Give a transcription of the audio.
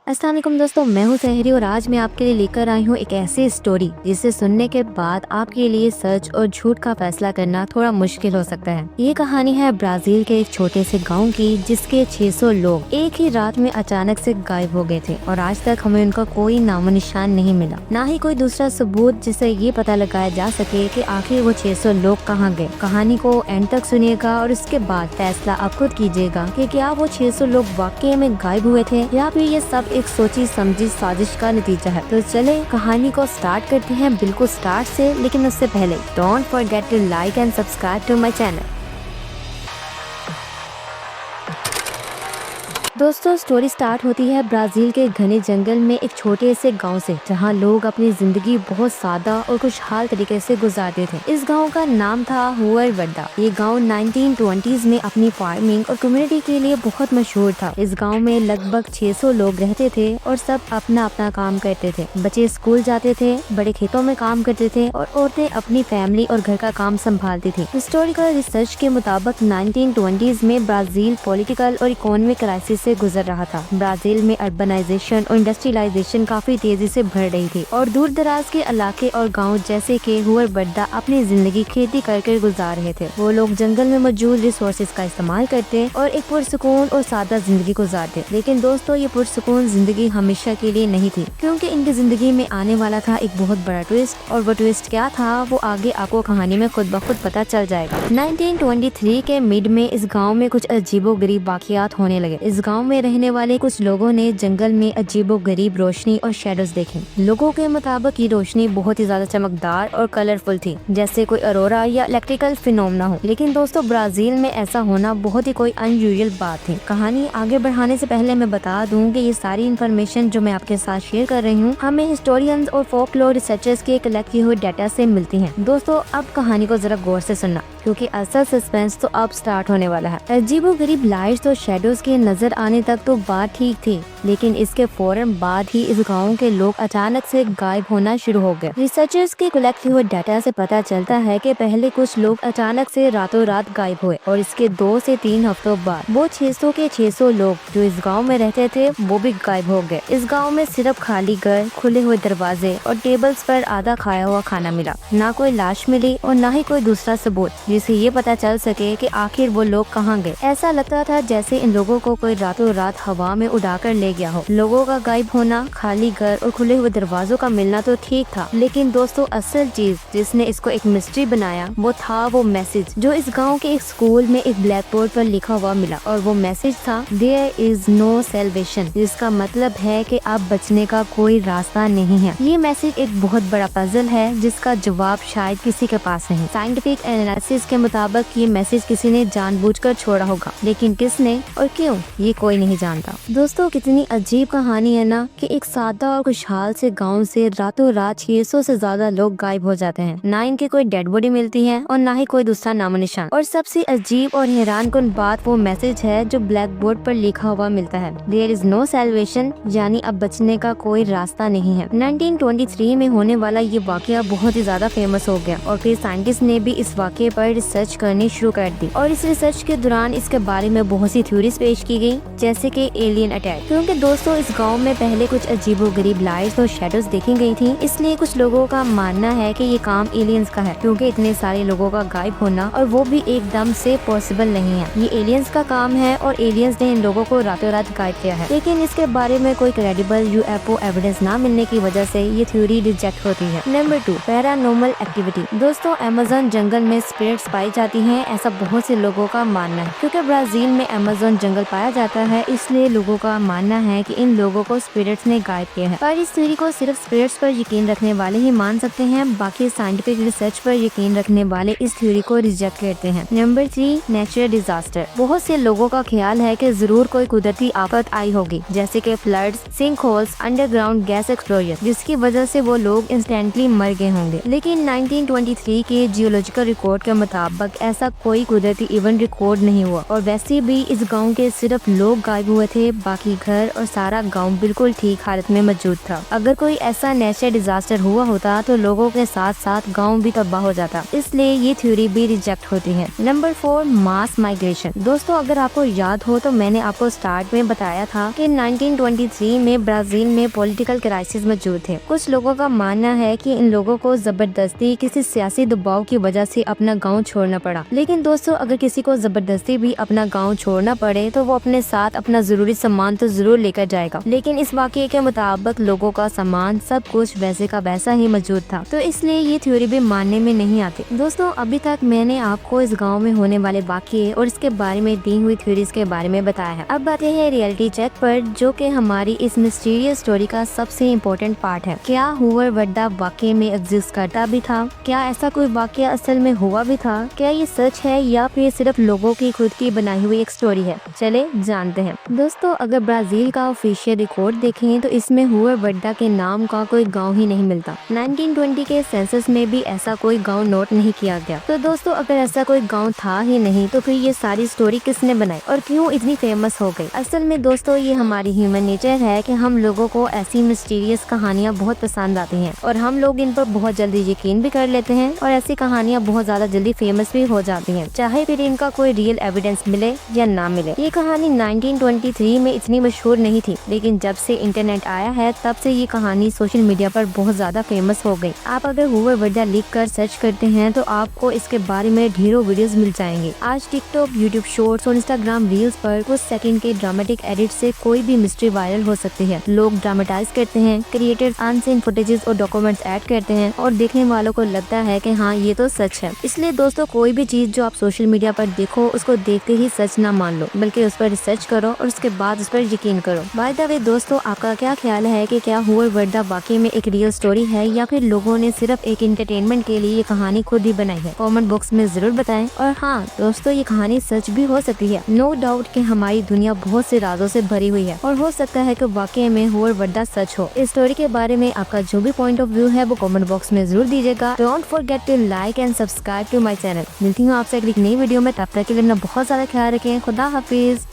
अस्सलाम वालेकुम दोस्तों, मैं हूं सहरी और आज मैं आपके लिए लेकर आई हूं एक ऐसी स्टोरी जिसे सुनने के बाद आपके लिए सच और झूठ का फैसला करना थोड़ा मुश्किल हो सकता है। ये कहानी है ब्राजील के एक छोटे से गांव की जिसके 600 लोग एक ही रात में अचानक से गायब हो गए थे और आज तक हमें उनका कोई नामो निशान नहीं मिला, ना ही कोई दूसरा सबूत जिससे ये पता लगाया जा सके कि आखिर वो 600 लोग कहाँ गए। कहानी को एंड तक सुनिएगा और उसके बाद फैसला आप खुद कीजिएगा कि क्या वो 600 लोग वाकई में गायब हुए थे या फिर ये सब एक सोची समझी साजिश का नतीजा है। तो चले कहानी को स्टार्ट करते हैं बिल्कुल स्टार्ट से, लेकिन उससे पहले don't forget to like and subscribe to my channel. दोस्तों, स्टोरी स्टार्ट होती है ब्राजील के घने जंगल में एक छोटे से गांव से, जहां लोग अपनी जिंदगी बहुत सादा और खुशहाल तरीके से गुजारते थे। इस गांव का नाम था हुअर बड्डा। ये गांव 1920s में अपनी फार्मिंग और कम्युनिटी के लिए बहुत मशहूर था। इस गांव में लगभग 600 लोग रहते थे और सब अपना अपना काम करते थे। बच्चे स्कूल जाते थे, बड़े खेतों में काम करते थे और औरतें अपनी फैमिली और घर का काम संभालती थी। हिस्टोरिकल रिसर्च के मुताबिक 1920s में ब्राजील पॉलिटिकल और इकोनॉमिक क्राइसिस से गुजर रहा था। ब्राजील में अर्बनाइजेशन और इंडस्ट्रियलाइजेशन काफी तेजी से बढ़ रही थी और दूर दराज के इलाके और गांव जैसे कि हुअर बड्डा अपनी जिंदगी खेती करके गुजार रहे थे। वो लोग जंगल में मौजूद रिसोर्सेज का इस्तेमाल करते और एक पुरसुकून और सादा जिंदगी गुजारते। लेकिन दोस्तों, ये पुरसुकून जिंदगी हमेशा के लिए नहीं थी, क्योंकि इनकी जिंदगी में आने वाला था एक बहुत बड़ा ट्विस्ट। और वो ट्विस्ट क्या था वो आगे आपको कहानी में खुद ब खुद पता चल जाएगा। 1923 के मिड में इस गाँव में कुछ अजीबो गरीब वाकयात होने लगे। इस गाँव में रहने वाले कुछ लोगों ने जंगल में अजीबो गरीब रोशनी और शेडोज देखे। लोगों के मुताबिक ये रोशनी बहुत ही ज्यादा चमकदार और कलरफुल थी, जैसे कोई अरोरा या इलेक्ट्रिकल फिनोमेना हो। लेकिन दोस्तों, ब्राजील में ऐसा होना बहुत ही कोई अनयूजुअल बात थी। कहानी आगे बढ़ाने से पहले मैं बता दूं कि ये सारी इन्फॉर्मेशन जो मैं आपके साथ शेयर कर रही हूँ हमें हिस्टोरियंस और फोकलोर रिसर्चर्स के कलेक्ट किए हुए डाटा से मिलती है। दोस्तों, अब कहानी को जरा गौर से सुनना, क्योंकि असल सस्पेंस तो अब स्टार्ट होने वाला है। अजीबो गरीब लाइट्स और शेडोज के नजर आने तक तो बात ठीक थी, लेकिन इसके फौरन बाद ही इस गांव के लोग अचानक से गायब होना शुरू हो गए। रिसर्चर्स के कलेक्ट हुए डाटा से पता चलता है कि पहले कुछ लोग अचानक से रातों रात गायब हुए और इसके 2 से 3 हफ्तों बाद वो 600 के 600 लोग जो इस गांव में रहते थे वो भी गायब हो गए। इस गांव में सिर्फ खाली घर, खुले हुए दरवाजे और टेबल्स पर आधा खाया हुआ खाना मिला। ना कोई लाश मिली और ना ही कोई दूसरा सबूत जिससे ये पता चल सके कि आखिर वो लोग कहाँ गए। ऐसा लगता था जैसे इन लोगों को कोई रातों रात हवा में उड़ाकर ले गया हो। लोगों का गायब होना, खाली घर और खुले हुए दरवाजों का मिलना तो ठीक था, लेकिन दोस्तों असल चीज जिसने इसको एक मिस्ट्री बनाया वो था वो मैसेज जो इस गांव के एक स्कूल में एक ब्लैक बोर्ड पर लिखा हुआ मिला। और वो मैसेज था देयर इज नो सेल्वेशन, जिसका मतलब है कि अब बचने का कोई रास्ता नहीं है। ये मैसेज एक बहुत बड़ा पजल है जिसका जवाब शायद किसी के पास नहीं। साइंटिफिक एनालिसिस के मुताबिक ये मैसेज किसी ने जानबूझकर छोड़ा होगा, लेकिन किसने और क्यों ये कोई नहीं जानता। दोस्तों, कितनी अजीब कहानी है ना कि एक सादा और खुशहाल से गांव से रातों रात 600 से ज्यादा लोग गायब हो जाते हैं। ना इनकी कोई डेड बॉडी मिलती है और ना ही कोई दूसरा नामो निशान। और सबसे अजीब और हैरानकुन बात वो मैसेज है जो ब्लैक बोर्ड पर लिखा हुआ मिलता है, देयर इज नो सेल्वेशन, यानी अब बचने का कोई रास्ता नहीं है। 1923 में होने वाला ये वाकया बहुत ही ज्यादा फेमस हो गया और फिर साइंटिस्ट ने भी इस वाकये पर रिसर्च करनी शुरू कर दी। और इस रिसर्च के दौरान इसके बारे में बहुत सी थ्योरीज पेश की गई, जैसे कि एलियन अटैक। क्योंकि दोस्तों, इस गांव में पहले कुछ अजीबोगरीब लाइट्स और शेडोज देखी गई थी, इसलिए कुछ लोगों का मानना है कि ये काम एलियंस का है, क्योंकि इतने सारे लोगों का गायब होना और वो भी एकदम से पॉसिबल नहीं है। ये एलियंस का काम है और एलियंस ने इन लोगों को रातों रात गायब किया है। लेकिन इसके बारे में कोई क्रेडिबल यूएफओ एविडेंस ना मिलने की वजह से ये थ्योरी रिजेक्ट होती है। Number 2, paranormal activity. दोस्तों, अमेज़न जंगल में स्पिरिट्स पाई जाती हैं, ऐसा बहुत से लोगों का मानना है। क्योंकि ब्राजील में अमेज़न जंगल पाया जाता है, इसलिए लोगों का मानना है कि इन लोगों को स्पिरिट्स ने गायब किया है। पर इस थ्योरी को सिर्फ स्पिरिट्स पर यकीन रखने वाले ही मान सकते हैं, बाकी साइंटिफिक रिसर्च पर यकीन रखने वाले इस थ्योरी को रिजेक्ट करते हैं। Number 3, natural disaster. बहुत से लोगों का ख्याल है कि जरूर कोई कुदरती आफत आई होगी, जैसे कि floods, sink holes, underground gas explosion, जिसकी वजह से वो लोग इंस्टेंटली मर गए होंगे। लेकिन 1923 के जियोलॉजिकल रिकॉर्ड के मुताबिक ऐसा कोई कुदरती इवेंट रिकॉर्ड नहीं हुआ और वैसे भी इस गाँव के सिर्फ लोग लोग गायब हुए थे, बाकी घर और सारा गांव बिल्कुल ठीक हालत में मौजूद था। अगर कोई ऐसा नेचुरल डिजास्टर हुआ होता तो लोगों के साथ साथ गांव भी तबाह हो जाता, इसलिए ये थ्योरी भी रिजेक्ट होती है। नंबर 4, मास माइग्रेशन। दोस्तों, अगर आपको याद हो तो मैंने आपको स्टार्ट में बताया था कि 1923 में ब्राजील में पॉलिटिकल क्राइसिस मौजूद थे। कुछ लोगों का मानना है कि इन लोगों को जबरदस्ती किसी सियासी दबाव की वजह से अपना गाँव छोड़ना पड़ा। लेकिन दोस्तों, अगर किसी को जबरदस्ती भी अपना गाँव छोड़ना पड़े तो वो अपने साथ अपना जरूरी सामान तो जरूर लेकर जाएगा, लेकिन इस वाकये के मुताबिक लोगों का सामान सब कुछ वैसे का वैसा ही मौजूद था, तो इसलिए ये थ्योरी भी मानने में नहीं आती। दोस्तों, अभी तक मैंने आपको इस गांव में होने वाले वाकये और इसके बारे में दी हुई थ्योरीज के बारे में बताया है। अब बातें हैं रियलिटी चेक पर, जो कि हमारी इस मिस्टीरियस स्टोरी का सबसे इम्पोर्टेंट पार्ट है। क्या हूवर वड्डा वाकई में एग्जिस्ट करता भी था? क्या ऐसा कोई वाकया असल में हुआ भी था? क्या ये सच है या फिर सिर्फ लोगों की खुद की बनाई हुई एक स्टोरी है? चले जानते हैं। दोस्तों, अगर ब्राजील का ऑफिशियल रिकॉर्ड देखें तो इसमें हूवर वड्डा के नाम का कोई गांव ही नहीं मिलता। 1920 के सेंसस में भी ऐसा कोई गांव नोट नहीं किया गया। तो दोस्तों, अगर ऐसा कोई गांव था ही नहीं तो फिर ये सारी स्टोरी किसने बनाई और क्यों इतनी फेमस हो गई? असल में दोस्तों, ये हमारी ह्यूमन नेचर है कि हम लोगों को ऐसी मिस्टीरियस कहानियाँ बहुत पसंद आती हैं और हम लोग इन पर बहुत जल्दी यकीन भी कर लेते हैं और ऐसी कहानियाँ बहुत ज्यादा जल्दी फेमस भी हो जाती हैं, चाहे फिर इनका कोई रियल एविडेंस मिले या ना मिले। ये कहानी 1923 में इतनी मशहूर नहीं थी, लेकिन जब से इंटरनेट आया है तब से ये कहानी सोशल मीडिया पर बहुत ज्यादा फेमस हो गई। आप अगर हूवर वड्डा लिख कर सर्च करते हैं तो आपको इसके बारे में ढेरों वीडियोस मिल जाएंगे। आज टिकटॉक, यूट्यूब शॉर्ट्स और इंस्टाग्राम रील्स पर कुछ सेकंड के ड्रामेटिक एडिट से कोई भी मिस्ट्री वायरल हो सकती है। लोग ड्रामेटाइज करते हैं, क्रिएटर्स अनसीन फुटेजेस और डॉक्यूमेंट्स ऐड करते हैं और देखने वालों को लगता है कि हाँ, ये तो सच है। इसलिए दोस्तों, कोई भी चीज जो आप सोशल मीडिया पर देखो उसको देखते ही सच ना मान लो, बल्कि उस पर रिसर्च करो और उसके बाद उस पर यकीन करो। बाय द वे दोस्तों, आपका क्या ख्याल है कि क्या हूवर वड्डा वाकई में एक रियल स्टोरी है या फिर लोगों ने सिर्फ एक एंटरटेनमेंट के लिए ये कहानी खुद ही बनाई है? कमेंट बॉक्स में जरूर बताएं। और हाँ दोस्तों, ये कहानी सच भी हो सकती है। नो डाउट कि हमारी दुनिया बहुत से राजों से भरी हुई है और हो सकता है कि वाकई में हूवर वड्डा सच हो। इस स्टोरी के बारे में आपका जो भी पॉइंट ऑफ व्यू है वो कमेंट बॉक्स में जरूर दीजिएगा। Don't forget to like and subscribe to my channel. मिलती हूँ आपसे एक नई वीडियो में, तब तक के लिए अपना बहुत ज्यादा ख्याल रखें। खुदा हाफिज।